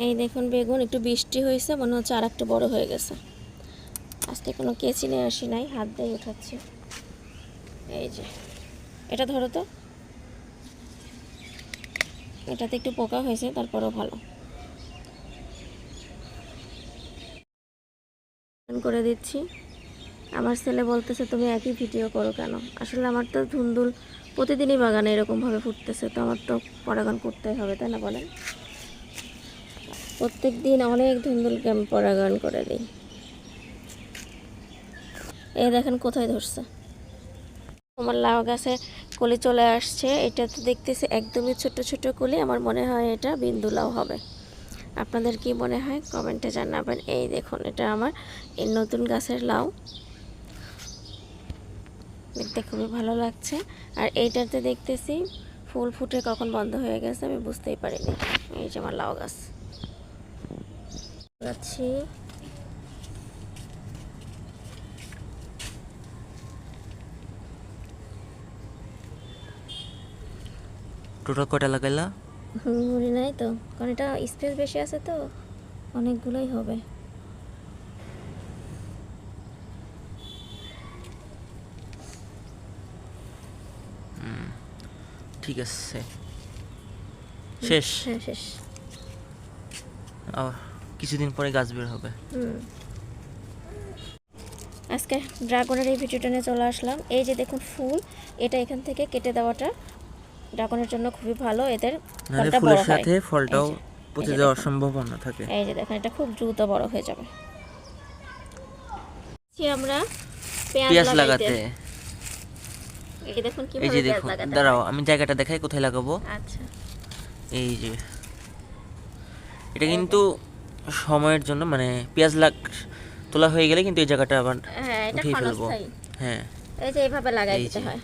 এই দেখুন বেগুন একটু বৃষ্টি হয়েছে, মনে হচ্ছে আর একটু বড় হয়ে গেছে। আজকে কোনো কেচি নিয়ে আসি নাই, হাত দিয়ে উঠাচ্ছি। এই যে এটা ধরো তো, এটাতে একটু পোকা হয়েছে, তারপরেও ভালো করে দিচ্ছি। আমার ছেলে বলতেছে তুমি একই ভিডিও করো কেন। আসলে আমার তো ধুন্দুল প্রতিদিনই বাগানে এরকমভাবে ফুটতেছে, তো আমার তো পরাগান করতেই হবে, তাই না বলেন? প্রত্যেক দিন অনেক ধুন্দুলকে আমি পরাগান করে দিই। এই দেখেন কোথায় ধরছে। আমার লাউ গাছে কলি চলে আসছে। এটা তো দেখতেছি একদমই ছোট ছোট কলি, আমার মনে হয় এটা বিন্দু লাউ হবে। আপনাদের কি মনে হয় কমেন্টে জানাবেন। এই দেখুন এটা আমার এই নতুন গাছের লাউ, দেখতে খুবই ভালো লাগছে। আর এইটাতে দেখতেছি ফুল ফুটে কখন বন্ধ হয়ে গেছে আমি বুঝতেই পারিনি। এই যে আমার লাউ গাছ লাগাচ্ছি। টোটাল কয়টা লাগাইলা? হুড়ি নাই তো, কারণ এটা স্পেস বেশি আছে তো অনেকগুলোই হবে। ঠিক আছে, শেষ। হ্যাঁ শেষ। কিছুদিন পরে গাছ বের হবে। আজকে ড্রাগনের এই ভিডিওটা নিয়ে চলে আসলাম। এই যে দেখুন ফুল, এটা এখান থেকে কেটে দেওয়াটা ড্রাগনের জন্য খুবই ভালো। এদের ফলটা বড় হয়, সাথে ফলটাও পচে যাওয়ার সম্ভাবনা থাকে। এই যে দেখেন এটা খুব দ্রুত বড় হয়ে যাবে। আমরা পেঁয়াজ লাগাতে। এই দেখুন এই কিভাবে যে পেঁয়াজ দেখুন, লাগাতে দাঁড়াও হয়। আমি জায়গাটা দেখাই কোথায় লাগাবো। আচ্ছা, এই যে এটা কিন্তু সময়ের জন্য, মানে পেঁয়াজ তোলা হয়ে গেলে কিন্তু এই জায়গাটা আবার হ্যাঁ এটা উঠিয়ে ফেলবো। ক্ষণস্থায়ী। হ্যাঁ, এই যে এইভাবে লাগাই এই দিতে যে। হয়,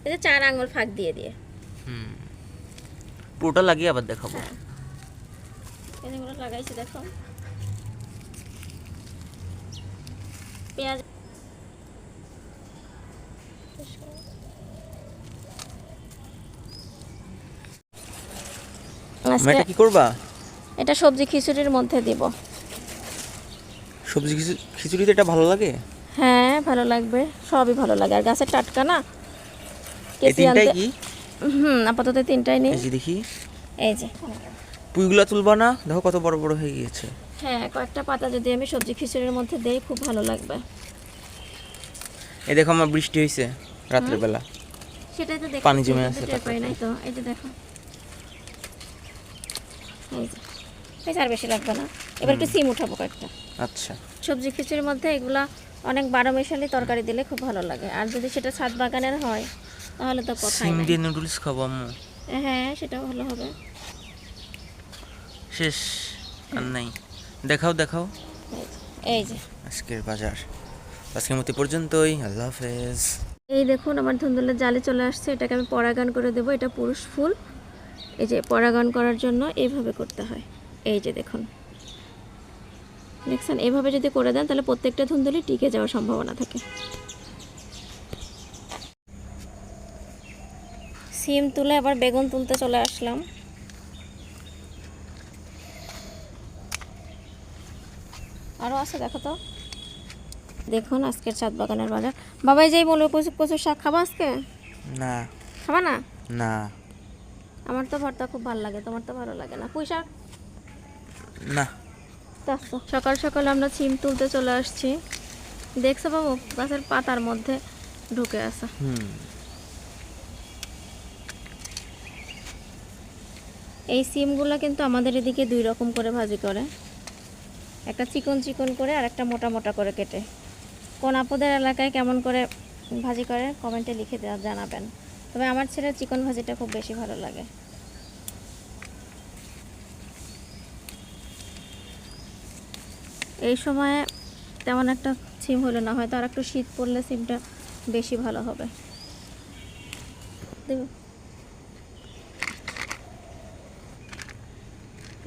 এই যে 4 আঙ্গুল ফাঁক দিয়ে দিয়ে। পুরোটা লাগিয়ে আবার দেখাবো। এই যেগুলো লাগাইছি দেখো, পেঁয়াজ এটা কি করবা? এটা সবজি খিচুড়ির মধ্যে দিব। সবজি খিচুড়িতে এটা ভালো লাগে? হ্যাঁ ভালো লাগবে, সবই ভালো লাগে। আর গাছের টাটকা না, এই তিনটাই কি? আপাতত 3টাই নেই। এই যে দেখি, এই যে পুইগুলা তুলবা না? দেখো কত বড় বড় হয়ে গিয়েছে। হ্যাঁ কয়েকটা পাতা যদি আমি সবজি খিচুড়ির মধ্যে দেই খুব ভালো লাগবে। এই দেখো আমার বৃষ্টি হয়েছে রাতের বেলা, সেটাই তো দেখো, পানি জমে আছে টের পাই নাই তো। এই যে দেখো, এই যে এই আর বেশি লাগবে না। এবার একটু সিম উঠাবো কয়েকটা। আচ্ছা, সবজি খিচুড়ির মধ্যে এগুলা অনেক 12 মিশালি তরকারি দিলে খুব ভালো লাগে। আর যদি সেটা ছাদ বাগানের হয় তাহলে তো কথাই সিম নাই। দিয়ে নুডলস খাবো আম্মু। হ্যাঁ সেটাও ভালো হবে। শেষ আর নাই। দেখাও দেখাও। এই যে আজকের বাজার, আজকের মতো পর্যন্তই। আল্লাহ হাফেজ। এই দেখুন আমার ধুন্দুলের জালে চলে আসছে। এটাকে আমি পরাগান করে দেব। এটা পুরুষ ফুল। এই যে পরাগান করার জন্য এইভাবে করতে হয়। এই যে দেখুন, দেখছেন? এইভাবে যদি করে দেন তাহলে প্রত্যেকটা ধুন্দুলি টিকে যাওয়ার সম্ভাবনা থাকে। সিম তুলে আবার বেগুন তুলতে চলে আসলাম। আরও আছে দেখো তো। দেখুন আজকের ছাদ বাগানের বাজার। বাবাই যেই বলবে কচু শাক খাবো আজকে? না, খাবা না? না, আমার তো ভর্তা খুব ভালো লাগে, তোমার তো ভালো লাগে না। পুঁই শাক না। সকাল সকাল আমরা সিম তুলতে চলে আসছি। দেখছো বাবু, গাছের পাতার মধ্যে ঢুকে আছে। এই সিমগুলো কিন্তু আমাদের এদিকে 2 রকম করে ভাজি করে, একটা চিকন চিকন করে আর একটা মোটা মোটা করে কেটে। কোন আপনাদের এলাকায় কেমন করে ভাজি করে কমেন্টে লিখে জানাবেন। তবে আমার ছেলের চিকন ভাজিটা খুব বেশি ভালো লাগে। এই সময়ে তেমন একটা সিম হলো না, হয়তো আর একটু শীত পড়লে সিমটা বেশি ভালো হবে।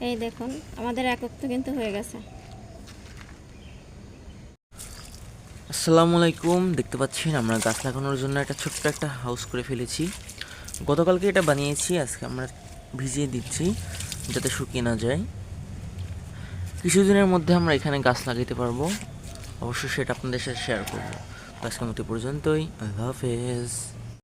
এই দেখুন আমাদের একক তো কিন্তু হয়ে গেছে। আসসালামু আলাইকুম। দেখতে পাচ্ছেন আমরা গাছ লাগানোর জন্য একটা ছোট্ট একটা হাউস করে ফেলেছি। গতকালকে এটা বানিয়েছি, আজকে আমরা ভিজিয়ে দিচ্ছি যাতে শুকিয়ে না যায়। কিছুদিনের মধ্যে আমরা এখানে গাছ লাগাইতে পারবো, অবশ্যই সেটা আপনাদের সাথে শেয়ার করবো। আজকের মতো পর্যন্তই, আল্লাহ হাফেজ।